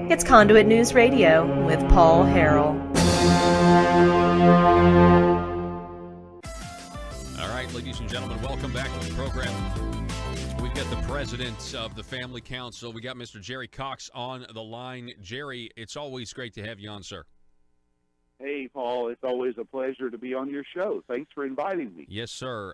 It's Conduit News Radio with Paul Harrell. All right, ladies and gentlemen, welcome back to the program. We've got the president of the Family Council. We got Mr. Jerry Cox on the line. Jerry, it's always great to have you on, sir. Hey, Paul, it's always a pleasure to be on your show. Thanks for inviting me. Yes, sir.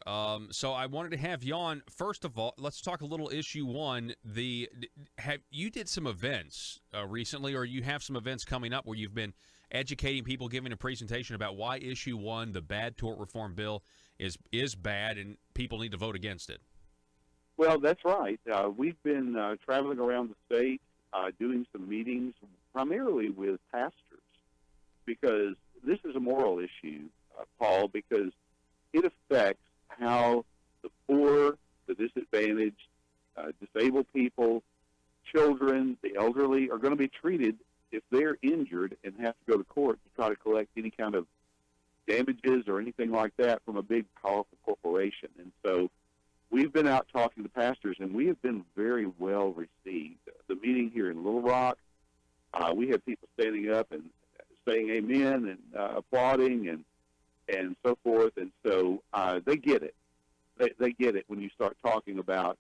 So I wanted to have you on. First of all, let's talk a little issue one. You did some events recently, or you have some events coming up where you've been educating people, giving a presentation about why issue one, the bad tort reform bill, is bad and people need to vote against it. Well, that's right. We've been traveling around the state doing some meetings, primarily with pastors, because this is a moral issue, Paul, because it affects how the poor, the disadvantaged, disabled people, children, the elderly are going to be treated if they're injured and have to go to court to try to collect any kind of damages or anything like that from a big, powerful corporation. And so we've been out talking to pastors, and we have been very well received. The meeting here in Little Rock, we had people standing up and saying amen and applauding and so forth. And so they get it. They get it when you start talking about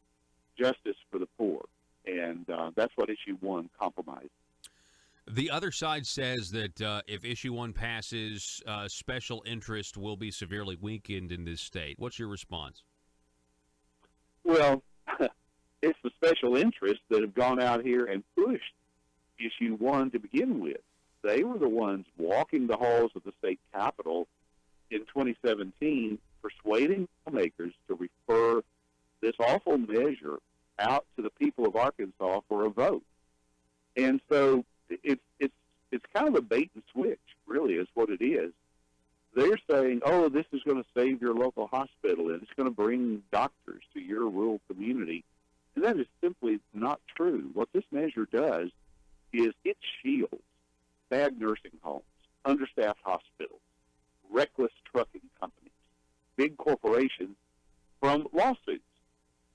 justice for the poor. And that's what issue one compromised. The other side says that if issue one passes, special interest will be severely weakened in this state. What's your response? Well, it's the special interests that have gone out here and pushed issue one to begin with. They were the ones walking the halls of the state capitol in 2017, persuading lawmakers to refer this awful measure out to the people of Arkansas for a vote. And so it's kind of a bait and switch, really, is what it is. They're saying, oh, this is going to save your local hospital, and it's going to bring doctors to your rural community. And that is simply not true. What this measure does is it shields bad nursing homes, understaffed hospitals, reckless trucking companies, big corporations from lawsuits.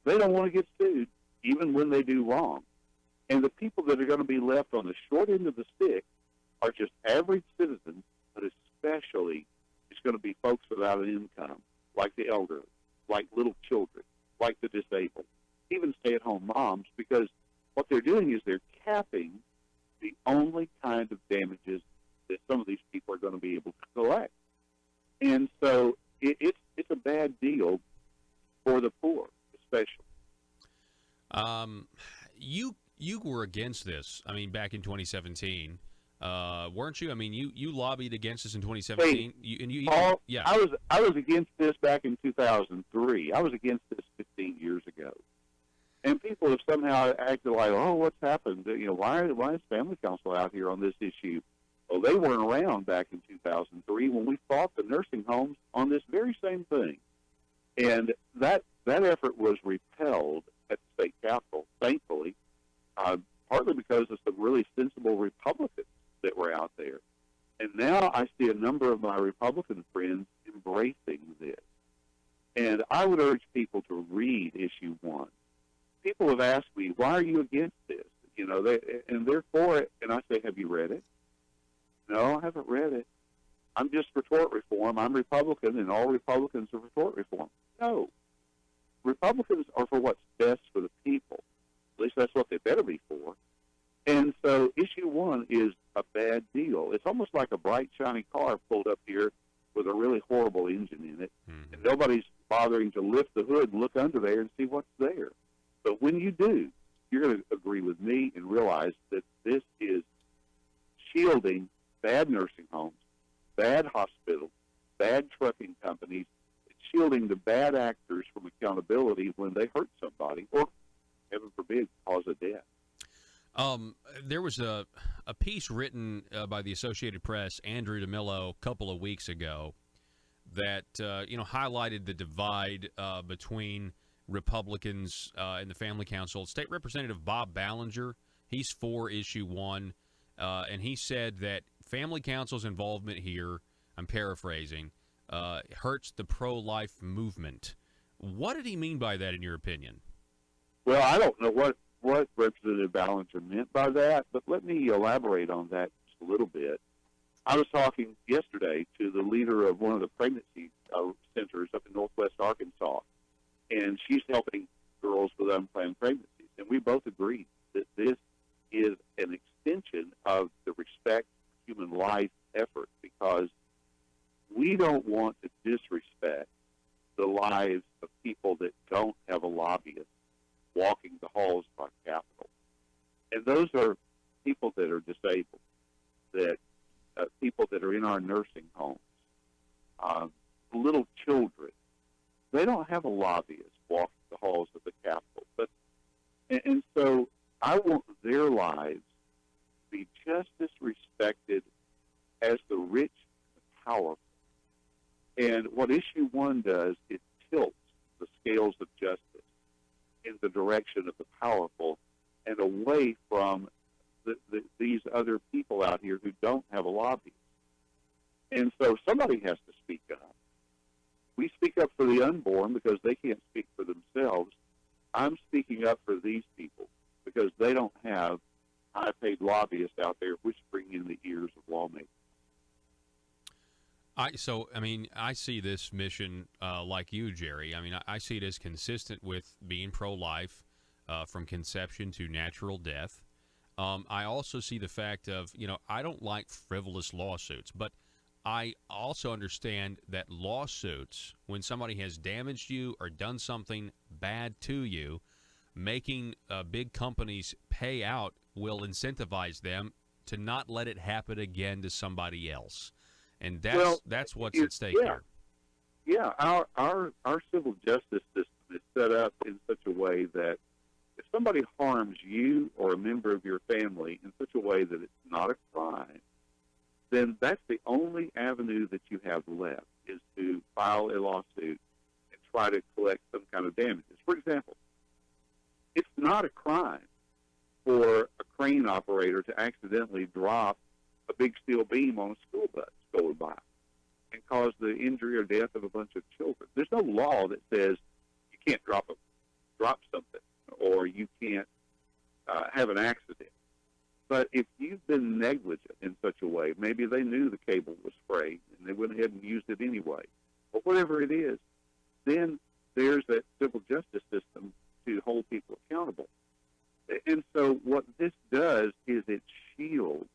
They don't want to get sued even when they do wrong. And the people that are going to be left on the short end of the stick are just average citizens, but especially it's going to be folks without an income, like the elderly, like little children, like the disabled, even stay-at-home moms, because what they're doing is they're capping the only kind of damages that some of these people are going to be able to collect. And so it's a bad deal for the poor, especially. You were against this, I mean, back in 2017, weren't you? I mean, you lobbied against this in 2017. Paul, yeah. I was against this back in 2003. I was against this 15 years ago. And people have somehow acted like, oh, what's happened? You know, why is Family Council out here on this issue? Well, they weren't around back in 2003 when we fought the nursing homes on this very same thing. And that effort was repelled at the state capitol, thankfully, partly because of some really sensible Republicans that were out there. And now I see a number of my Republican friends embracing this. And I would urge people to read issue one. People have asked me, why are you against this? You know, and they're for it. And I say, have you read it? No, I haven't read it. I'm just for tort reform. I'm Republican, and all Republicans are for tort reform. No. Republicans are for what's best for the people. At least that's what they better be for. And so issue one is a bad deal. It's almost like a bright, shiny car pulled up here with a really horrible engine in it, and nobody's bothering to lift the hood and look under there and see what's there. But when you do, you're going to agree with me and realize that this is shielding bad nursing homes, bad hospitals, bad trucking companies. It's shielding the bad actors from accountability when they hurt somebody or, heaven forbid, cause a death. There was a piece written by the Associated Press, Andrew DeMillo, a couple of weeks ago that highlighted the divide between Republicans in the Family Council. State Representative Bob Ballinger, he's for issue one, and he said that Family Council's involvement here, I'm paraphrasing, hurts the pro-life movement. What did he mean by that, in your opinion? Well, I don't know what Representative Ballinger meant by that, but let me elaborate on that just a little bit. I was talking yesterday to the leader of one of the pregnancy centers up in northwest Arkansas, and she's helping girls with unplanned pregnancies. And we both agreed that this is an extension of the respect for human life effort, because we don't want to disrespect the lives of people that don't have a lobbyist walking the halls of our Capitol. And those are people that are disabled, that people that are in our nursing homes, little children. They don't have a lobbyist walking the halls of the Capitol. And so I want their lives to be just as respected as the rich and powerful. And what Issue 1 does, it tilts the scales of justice in the direction of the powerful and away from these other people out here who don't have a lobby. And so somebody has to speak up. We speak up for the unborn because they can't speak for themselves. I'm speaking up for these people because they don't have high-paid lobbyists out there whispering in the ears of lawmakers. I see this mission like you, Jerry. I mean, I see it as consistent with being pro-life from conception to natural death. I also see the fact of, I don't like frivolous lawsuits, but I also understand that lawsuits, when somebody has damaged you or done something bad to you, making big companies pay out will incentivize them to not let it happen again to somebody else. And that's what's at stake here. Yeah, our civil justice system is set up in such a way that if somebody harms you or a member of your family in such a way that it's not a crime, then that's the only avenue that you have left, is to file a lawsuit and try to collect some kind of damages. For example, it's not a crime for a crane operator to accidentally drop a big steel beam on a school bus going by and cause the injury or death of a bunch of children. There's no law that says you can't drop something or you can't have an accident. But if you've been negligent in such a way, maybe they knew the cable was frayed and they went ahead and used it anyway, or whatever it is, then there's that civil justice system to hold people accountable. And so what this does is it shields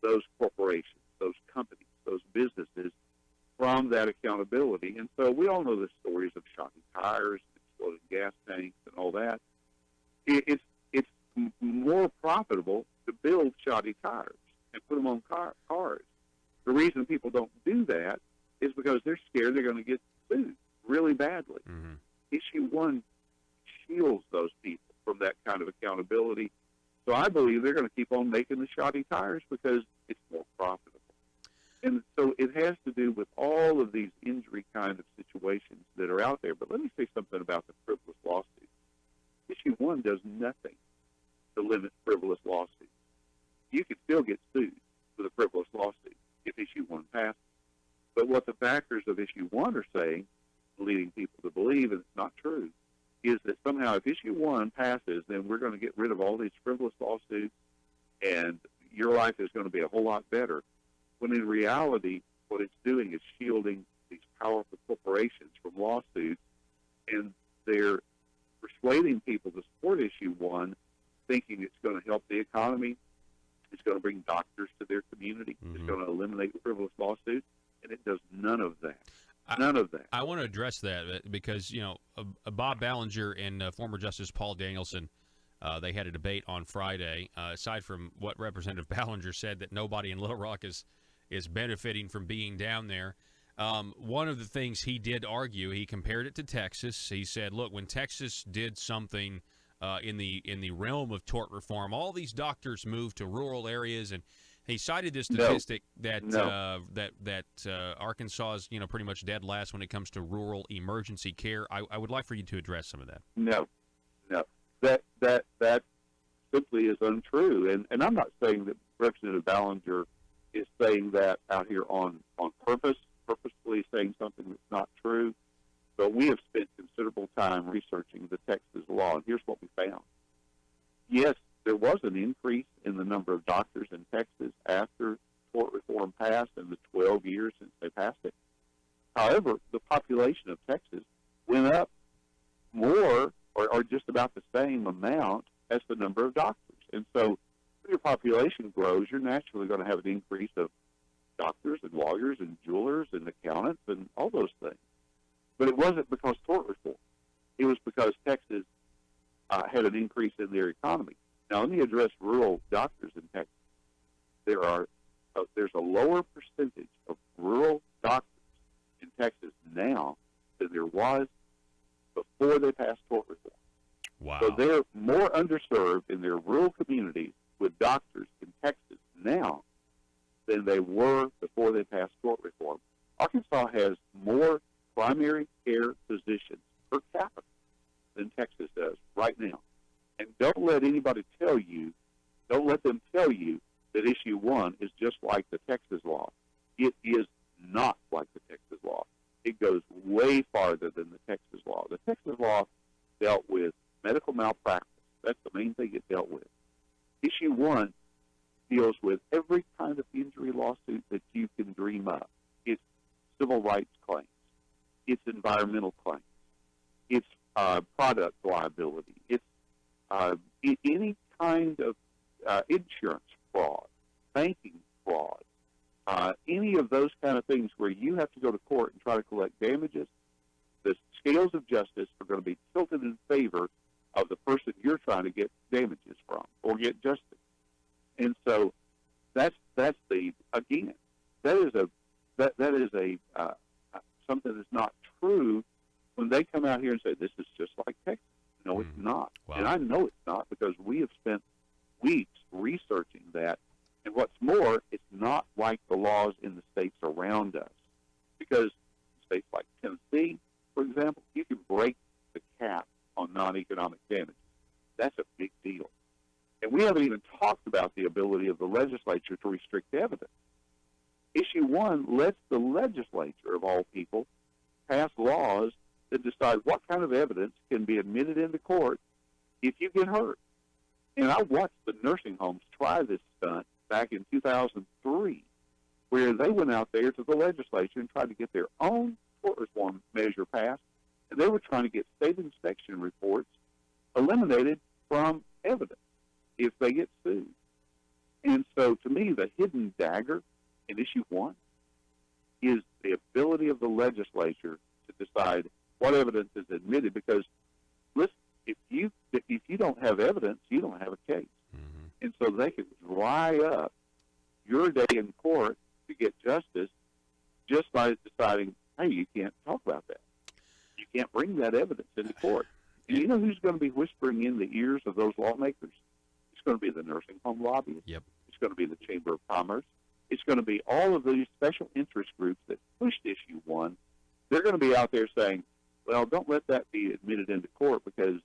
those corporations, those companies, those businesses from that accountability. And so we all know the stories of shocking tires, exploding gas tanks, and all that. It's more profitable to build shoddy tires and put them on cars. The reason people don't do that is because they're scared they're going to get sued really badly. Mm-hmm. Issue 1 shields those people from that kind of accountability. So I believe they're going to keep on making the shoddy tires because it's more profitable. And so it has to do with all of these injury kind of situations that are out there. But let me say something about the frivolous lawsuit. Issue 1 does nothing to limit frivolous lawsuits. You can still get sued with a frivolous lawsuit if Issue 1 passes. But what the backers of Issue 1 are saying, leading people to believe, and it's not true, is that somehow if Issue 1 passes, then we're going to get rid of all these frivolous lawsuits and your life is going to be a whole lot better. When in reality, what it's doing is shielding these powerful corporations from lawsuits, and they're persuading people to support Issue 1, thinking it's going to help the economy, it's going to bring doctors to their community, mm-hmm. It's going to eliminate frivolous lawsuits, and it does none of that. None of that. I want to address that because, Bob Ballinger and former Justice Paul Danielson, they had a debate on Friday. Aside from what Representative Ballinger said, that nobody in Little Rock is benefiting from being down there, one of the things he did argue, he compared it to Texas. He said, look, when Texas did something in the realm of tort reform, all these doctors moved to rural areas, and he cited this statistic that Arkansas is pretty much dead last when it comes to rural emergency care. I would like for you to address some of that. No, that simply is untrue, and I'm not saying that Representative Ballinger is saying that out here on purposefully saying something that's not true. But we have spent considerable time researching the Texas law, and here's what we found. Yes, there was an increase in the number of doctors in Texas after tort reform passed in the 12 years since they passed it. However, the population of Texas went up more or just about the same amount as the number of doctors. And so when your population grows, you're naturally going to have an increase of doctors and lawyers and jewelers and accountants and all those things. But it wasn't because tort reform. It was because Texas had an increase in their economy. Now, let me address rural doctors in Texas. There's a lower percentage of rural doctors in Texas now than there was before they passed tort reform. Wow. So they're more underserved in their rural communities with doctors in Texas now than they were before they passed tort reform. Arkansas has more primary care physicians per capita than Texas does right now. And don't let them tell you that issue 1 is just like the Texas law. It is not like the Texas law. It goes way farther than the Texas law. The Texas law dealt with medical malpractice. That's the main thing it dealt with. Issue 1 deals with every kind of injury lawsuit that you can dream up. It's civil rights claims. It's environmental claims. It's product liability. It's any kind of insurance fraud, banking fraud, any of those kind of things where you have to go to court and try to collect damages. The scales of justice are going to be tilted in favor of the person you're trying to get damages from or get justice. And so that's the again that is something that's not true when they come out here and say this is just like Texas. No, it's not. Wow. And I know it's not because we have spent weeks researching that. And what's more, it's not like the laws in the states around us. Because states like Tennessee, for example, you can break the cap on non-economic damages. That's a big deal. And we haven't even talked about the ability of the legislature to restrict evidence. Issue 1 lets the legislature, of all people, pass laws that decide what kind of evidence can be admitted into court if you get hurt. And I watched the nursing homes try this stunt back in 2003, where they went out there to the legislature and tried to get their own tort reform measure passed, and they were trying to get state inspection reports eliminated from evidence if they get sued. And so, to me, the hidden dagger in issue 1 is the ability of the legislature to decide what evidence is admitted. Because, listen, if you don't have evidence, you don't have a case. Mm-hmm. And so they can dry up your day in court to get justice just by deciding, hey, you can't talk about that. You can't bring that evidence into court. And you know who's going to be whispering in the ears of those lawmakers? It's going to be the nursing home lobbyists. Yep. It's going to be the Chamber of Commerce. It's going to be all of these special interest groups that pushed issue 1. They're going to be out there saying, well, don't let that be admitted into court because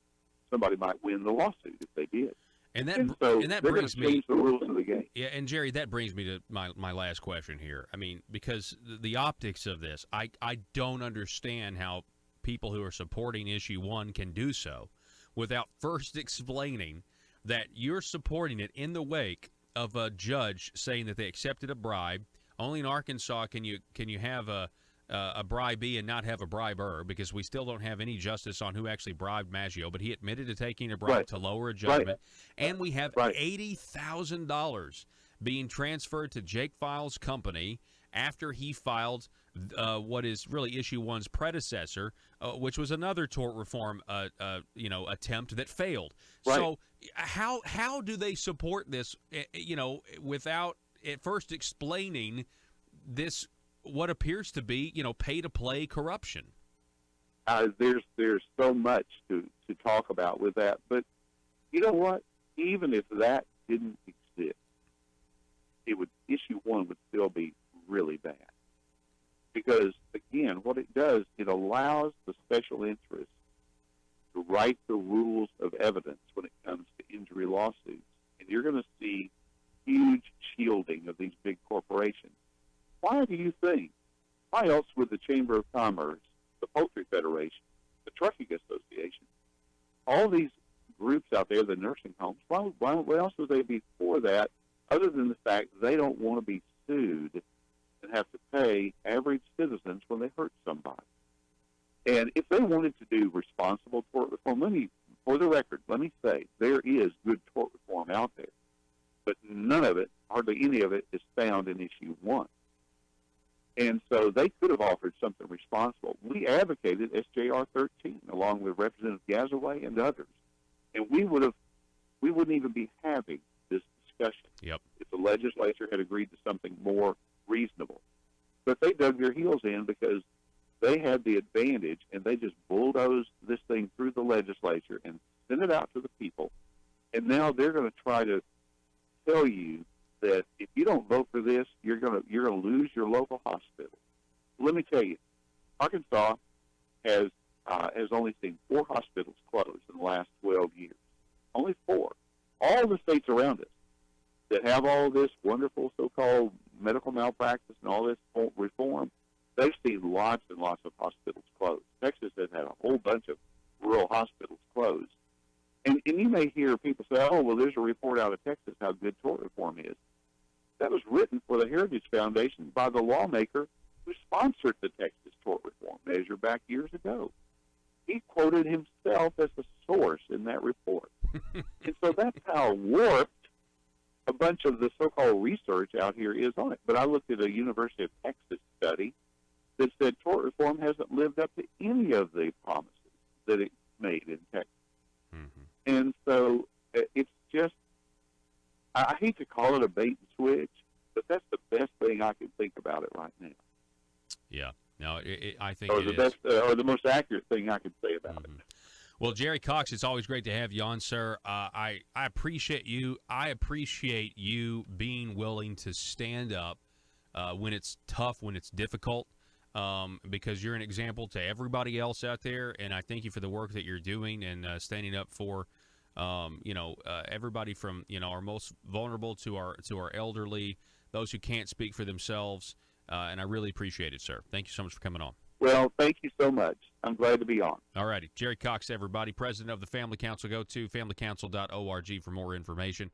somebody might win the lawsuit if they did. And that they're brings going to change me the rules of the game. Yeah, and Jerry, that brings me to my last question here. I mean, because the optics of this, I don't understand how people who are supporting issue 1 can do so without first explaining that you're supporting it in the wake of a judge saying that they accepted a bribe. Only in Arkansas can you have a bribee and not have a briber, because we still don't have any justice on who actually bribed Maggio, but he admitted to taking a bribe to lower a judgment. Right. And we have $80,000 being transferred to Jake Files' company after he filed what is really issue 1's predecessor, which was another tort reform attempt that failed. Right. So how do they support this, without at first explaining this, what appears to be, pay-to-play corruption? There's so much to talk about with that. But you know what? Even if that didn't exist, issue 1 would still be really bad. Because, again, what it does, it allows the special interests to write the rules of evidence when it comes to injury lawsuits. And you're going to see huge shielding of these big corporations. Why do you think? Why else would the Chamber of Commerce, the Poultry Federation, the Trucking Association, all these groups out there, the nursing homes. What else would they be for that, other than the fact they don't want to be sued and have to pay average citizens when they hurt somebody? And if they wanted to do responsible tort reform, for the record, let me say, there is good tort reform out there. But none of it, hardly any of it, is found in Issue 1. And so they could have offered something responsible. We advocated SJR 13 along with Representative Gazaway and others. And we wouldn't even be having this discussion if the legislature had agreed to something more reasonable. But they dug their heels in because they had the advantage, and they just bulldozed this thing through the legislature and sent it out to the people. And now they're going to try to tell you that if you don't vote for this, you're going to lose your local hospital. Let me tell you, Arkansas has only seen 4 hospitals closed in the last 12 years. Only 4. All the states around us that have all this wonderful so-called medical malpractice and all this reform, they've seen lots and lots of hospitals closed. Texas has had a whole bunch of rural hospitals closed. And you may hear people say, oh, well, there's a report out of Texas how good tort reform is. That was written for the Heritage Foundation by the lawmaker who sponsored the Texas tort reform measure back years ago. He quoted himself as the source in that report. And so that's how warped a bunch of the so-called research out here is on it. But I looked at a University of Texas study that said tort reform hasn't lived up to any of the promises that it made in Texas. Mm-hmm. And so it's just, I hate to call it a bait and switch, but that's the best thing I can think about it right now. Yeah, no, I think or it the is. best, or the most accurate thing I can say about it. Well, Jerry Cox, it's always great to have you on, sir. I appreciate you. I appreciate you being willing to stand up when it's tough, when it's difficult, because you're an example to everybody else out there. And I thank you for the work that you're doing and standing up for, everybody from our most vulnerable to our elderly, those who can't speak for themselves. And I really appreciate it, sir. Thank you so much for coming on. Well, thank you so much. I'm glad to be on. All righty. Jerry Cox, everybody, president of the Family Council. Go to familycouncil.org for more information.